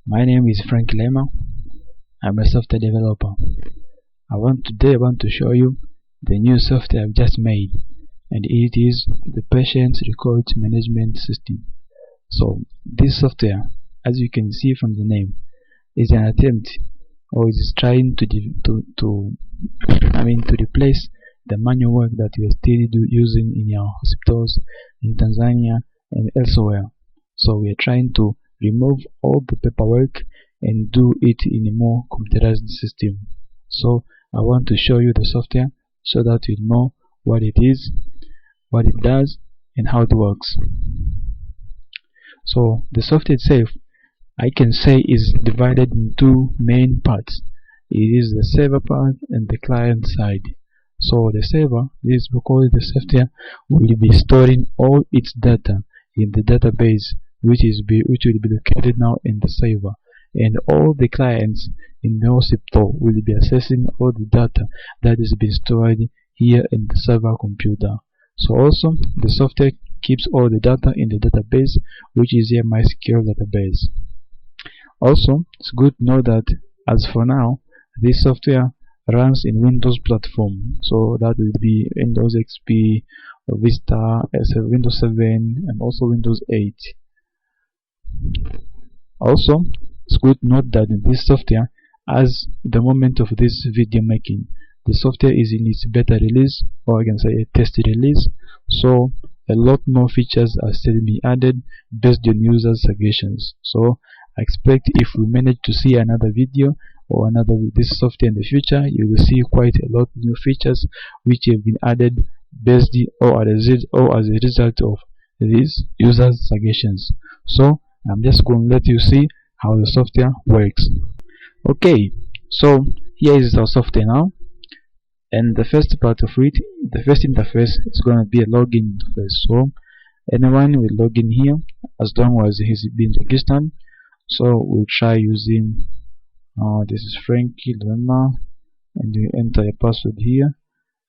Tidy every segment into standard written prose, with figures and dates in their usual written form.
My name is Frank Lema. I'm a software developer. Today I want to show you the new software I've just made, and it is the patient record management system. So this software, as you can see from the name, is an attempt, or is trying to replace the manual work that we are still using in our hospitals in Tanzania and elsewhere. So we are trying to remove all the paperwork and do it in a more computerized system. So I want to show you the software so that you know what it is, what it does, and how it works. So the software itself, I can say, is divided in two main parts. It is the server part and the client side. So the server is because the software will be storing all its data in the database, which will be located now in the server, and all the clients in the hospital will be accessing all the data that is being stored here in the server computer. So also the software keeps all the data in the database, which is a MySQL database. Also, it's good to know that as for now, this software runs in Windows platform, so that will be Windows XP, Vista, Windows 7, and also Windows 8. Also, it's good to note that this software, as the moment of this video making, the software is in its beta release, or I can say a test release, so a lot more features are still being added based on users' suggestions. So I expect if we manage to see another video or another with this software in the future, you will see quite a lot of new features which have been added based or as a result of these users' suggestions. So I'm just going to let you see how the software works. Okay, so here is our software now, and the first part of it, the first interface, is going to be a login interface. So anyone will log in here as long as he's been registered. So we'll try using this is Frankie Lema, and you enter a password here,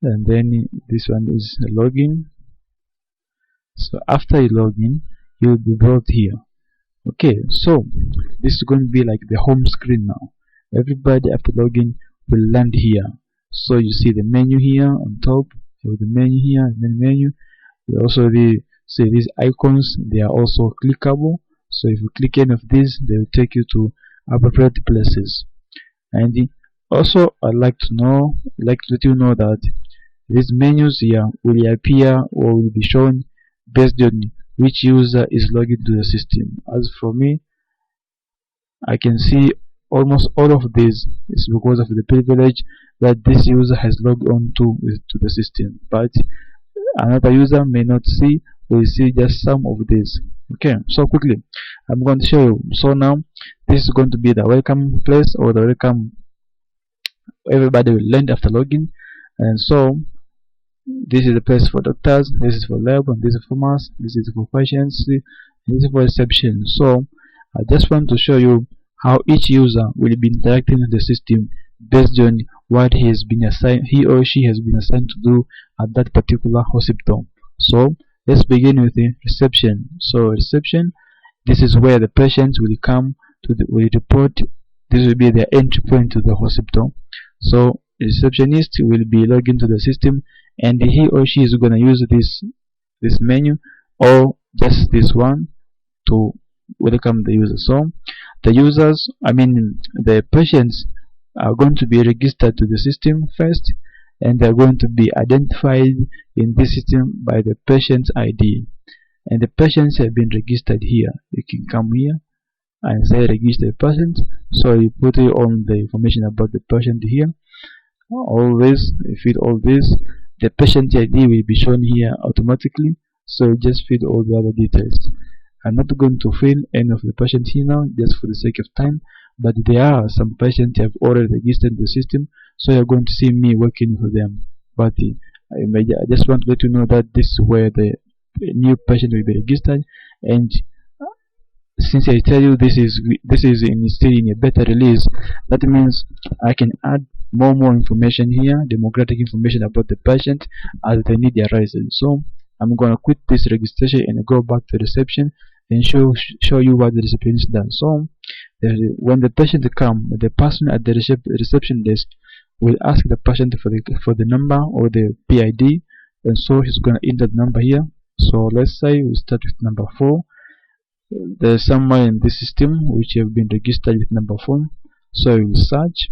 and then this one is a login. So after you log in, you'll be brought here. Okay, so this is going to be like the home screen now. Everybody after login will land here. So you see the menu here on top, so the menu here, and then menu. You also see these icons, they are also clickable. So if you click any of these, they will take you to appropriate places. And also I'd like to let you know that these menus here will appear or will be shown based on which user is logged into the system. As for me, I can see almost all of these is because of the privilege that this user has logged on to the system, but another user may not see, will see just some of these. Okay, so quickly I'm going to show you. So now this is going to be the welcome place, or the welcome everybody will land after login. And so this is the place for doctors, this is for lab, and this is for mass, this is for patients, this is for reception. So I just want to show you how each user will be interacting with the system based on what he or she has been assigned to do at that particular hospital. So let's begin with the reception. So reception, this is where the patients will come to will report. This will be their entry point to the hospital. So the receptionist will be logged into the system, and he or she is going to use this menu or just this one to welcome the user. So the patients are going to be registered to the system first, and they are going to be identified in this system by the patient ID. And the patients have been registered here. You can come here and say register patient. So you put on the information about the patient here. All this, you feed all this. The patient ID will be shown here automatically. So you just feed all the other details. I'm not going to fill any of the patients here now, just for the sake of time. But there are some patients have already registered in the system, so you're going to see me working for them. But I just want to let you know that this is where the new patient will be registered. And since I tell you this is still in a beta release, that means I can add more information here, demographic information about the patient as the need arises. So I'm gonna quit this registration and go back to reception and show you what the receptionist done. So when the patient come, the person at the reception desk will ask the patient for the number or the PID, and so he's gonna enter the number here. So let's say we start with number 4. There's someone in this system which have been registered with number 4. So we will search.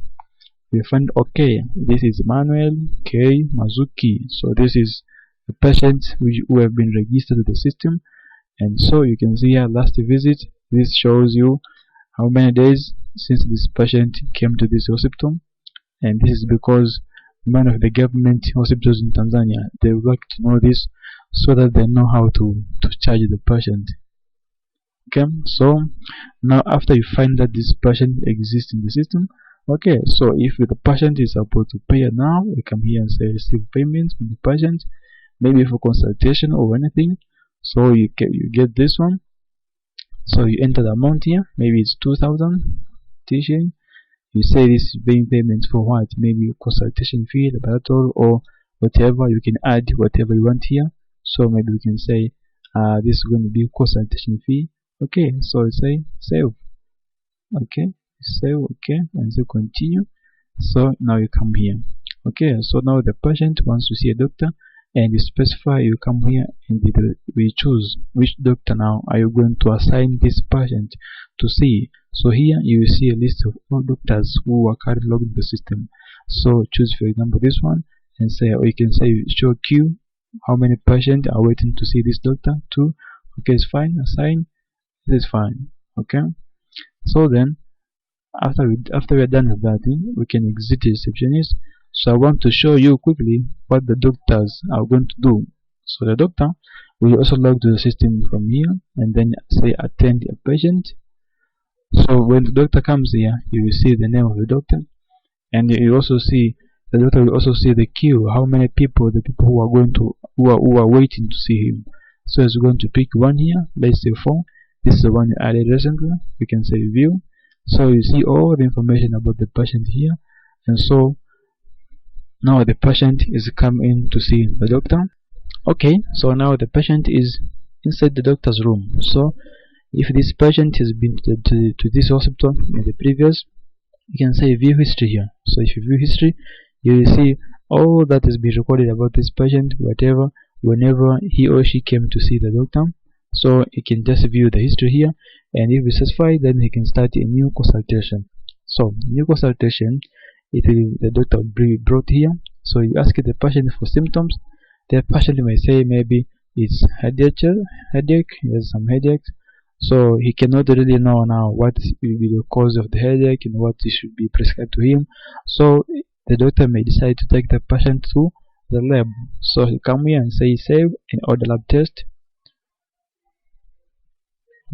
We find, okay, this is Manuel K. Mazuki. So this is the patient who have been registered to the system. And so you can see here last visit. This shows you how many days since this patient came to this hospital. And this is because many of the government hospitals in Tanzania, they would like to know this so that they know how to charge the patient. Okay, so now after you find that this patient exists in the system, okay, so if the patient is about to pay now, you come here and say receive payment from the patient, maybe for consultation or anything. So you get this one. So you enter the amount here, maybe it's 2,000 teaching. You say this is being payment for what? Maybe consultation fee, laboratory, or whatever. You can add whatever you want here. So maybe we can say this is going to be consultation fee. Okay, so say save. Okay, save. Okay, and so continue. So now you come here. Okay, so now the patient wants to see a doctor, and you specify. You come here and we choose which doctor now are you going to assign this patient to see. So here you will see a list of all doctors who are currently logged in the system. So choose, for example, this one, and say, or you can say show queue, how many patients are waiting to see this doctor. 2. Okay, it's fine. Assign. This is fine. Okay. So then after we are done with that thing, we can exit the receptionist. So I want to show you quickly what the doctors are going to do. So the doctor will also log to the system from here, and then say attend a patient. So when the doctor comes here, you will see the name of the doctor, and you also see the doctor will also see the queue, how many people, the people who are waiting to see him. So it's going to pick one here. Let's say 4. This is the one you added recently. We can say view. So you see all the information about the patient here, and so now the patient is coming to see the doctor. Okay, so now the patient is inside the doctor's room. So if this patient has been to this hospital in the previous, you can say view history here. So if you view history, you will see all that has been recorded about this patient, whatever, whenever he or she came to see the doctor. So you can just view the history here, and if you're satisfied, then you can start a new consultation. So new consultation, the doctor will be brought here. So you ask the patient for symptoms. The patient may say maybe it's headache, he has some headache. So he cannot really know now what will be the cause of the headache and what should be prescribed to him. So the doctor may decide to take the patient to the lab. So he come here and say save and order lab test.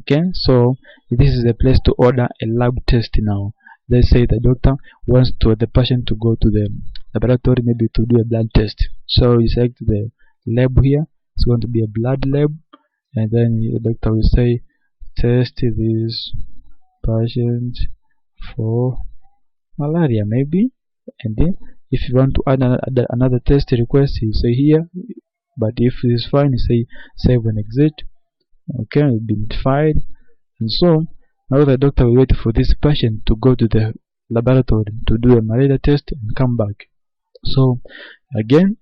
Okay, so this is the place to order a lab test now. Let's say the doctor wants the patient to go to the laboratory, maybe to do a blood test. So you select the lab here. It's going to be a blood lab, and then the doctor will say test this patient for malaria maybe. And then if you want to add another test request, you say here, but if it is fine, you say save and exit. Okay, it will be notified. And so now the doctor will wait for this patient to go to the laboratory to do a malaria test and come back. So again,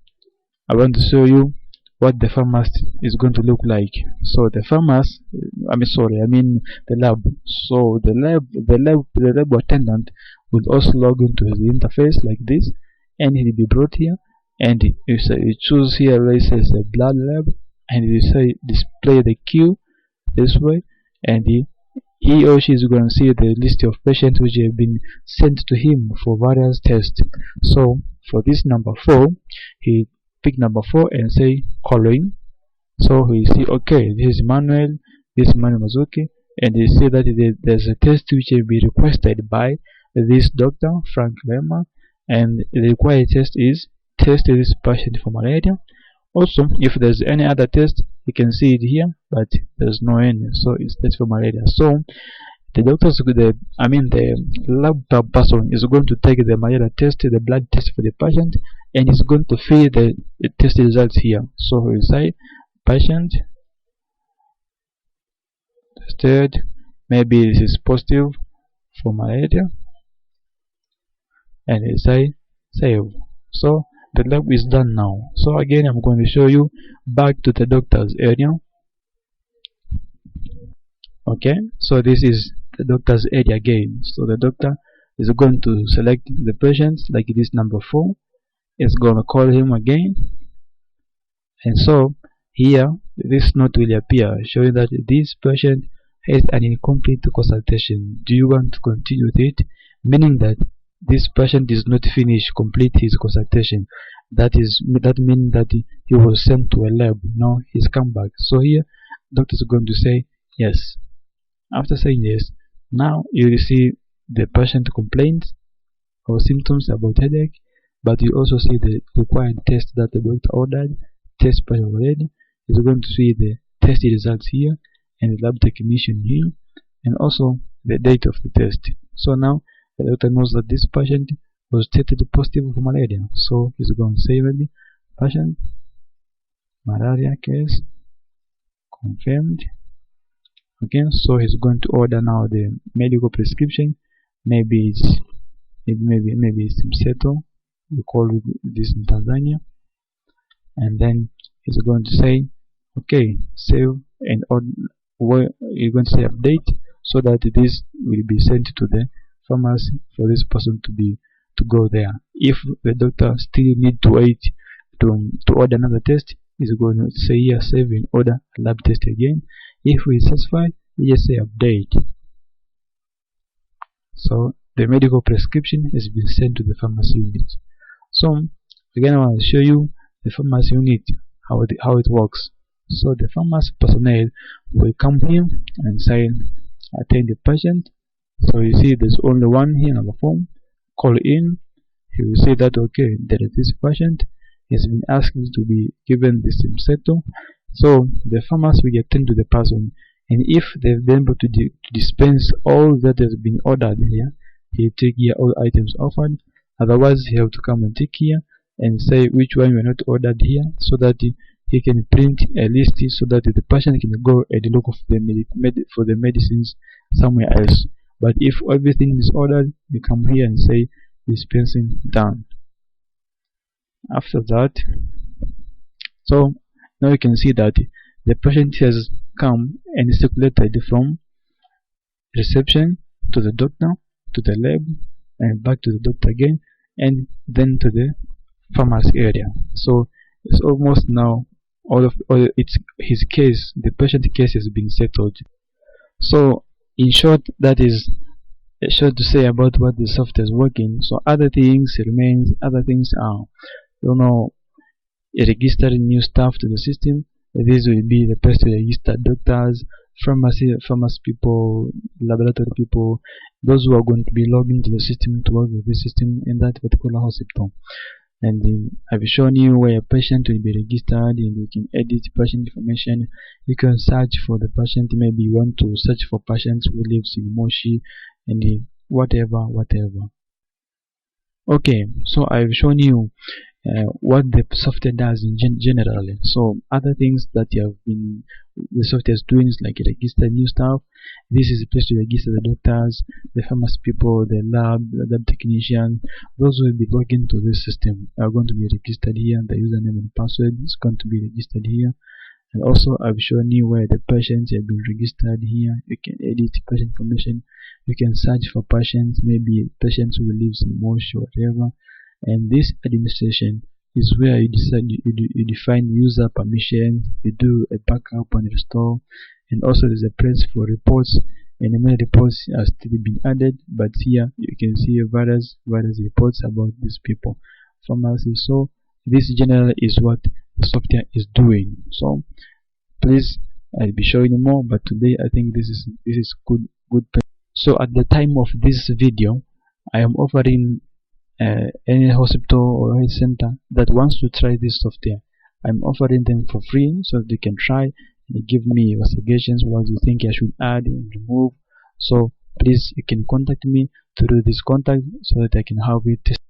I want to show you what the pharmacist is going to look like. So the pharmacist, I mean the lab. So the lab attendant will also log into his interface like this, and he'll be brought here, and you choose here where it says a blood lab, and you say display the queue this way, and he or she is going to see the list of patients which have been sent to him for various tests. So for this number 4, he pick number 4 and say following. So he see, okay, this is Manuel, this is Manuel Mazuki, and you see that there's a test which will be requested by this doctor Frank Lema, and the required test is test this patient for malaria. Also, if there's any other test, you can see it here, but there's no any, so it's test for malaria. So the the lab person is going to take the malaria test, the blood test for the patient, and is going to fill the test results here. So we say patient tested. Maybe this is positive for malaria, and I say save. So the lab is done now. So again, I'm going to show you back to the doctor's area. Okay, so this is the doctor's area again. So the doctor is going to select the patients like this number 4. It's going to call him again, and so here this note will appear showing that this patient has an incomplete consultation. Do you want to continue with it? Meaning that this patient is not finished complete his consultation. That means that he was sent to a lab. Now he's come back. So here doctor is going to say yes. After saying yes, now you will see the patient complaints or symptoms about headache, but you also see the required test that the doctor ordered. Test patient already. You're going to see the test results here and the lab technician here, and also the date of the test. So now the doctor knows that this patient was tested positive for malaria. So he's going to say that patient malaria case confirmed. Again, so he's going to order now the medical prescription. Maybe it's Simseto. We call this in Tanzania. And then he's going to say, okay, save, and you're going to say update, so that this will be sent to the pharmacy for this person to go there. If the doctor still need to wait to order another test, he's going to say here save and order a lab test again. If we satisfied, we just say update. So the medical prescription has been sent to the pharmacy unit. So again, I want to show you the pharmacy unit, how it works. So the pharmacy personnel will come here and say attend the patient. So you see there's only one here on the phone. Call in. He will say that okay, there is this patient. He has been asked to be given the Simseto. So the pharmacy will attend to the person, and if they've been able to dispense all that has been ordered here, he'll take here all items offered. Otherwise, he have to come and take here and say which one were not ordered here, so that he can print a list so that the patient can go and look for the medicines somewhere else. But if everything is ordered, you come here and say dispensing done. After that, so now you can see that the patient has come and circulated from reception to the doctor, to the lab, and back to the doctor again, and then to the pharmacy area. So it's almost now his case, the patient case has been settled. So in short, that is short to say about what the software is working. So other things remains. Other things are, registering new staff to the system. This will be the place to register doctors, pharmacy people, laboratory people, those who are going to be logged into the system to work with the system in that particular hospital. And I've shown you where a patient will be registered, and you can edit patient information. You can search for the patient. Maybe you want to search for patients who lives in Moshi, and whatever. Okay, so I've shown you what the software does in generally. So other things that the software is doing is like register new staff. This is a place to register the doctors, the pharmacy people, the lab technician. Those will be logged into this system are going to be registered here. The username and password is going to be registered here. And also I've shown you where the patients have been registered here. You can edit patient information. You can search for patients, maybe patients who lives in Mosh or whatever. And this administration is where you define user permissions, you do a backup and restore, and also there's a place for reports, and many reports are still being added, but here you can see various reports about these people, pharmacy. So this generally is what the software is doing. So please, I'll be showing you more, but today I think this is good. So at the time of this video, I am offering any hospital or health center that wants to try this software. I'm offering them for free so they can try and give me your suggestions, what you think I should add and remove. So please, you can contact me through this contact so that I can have it tested.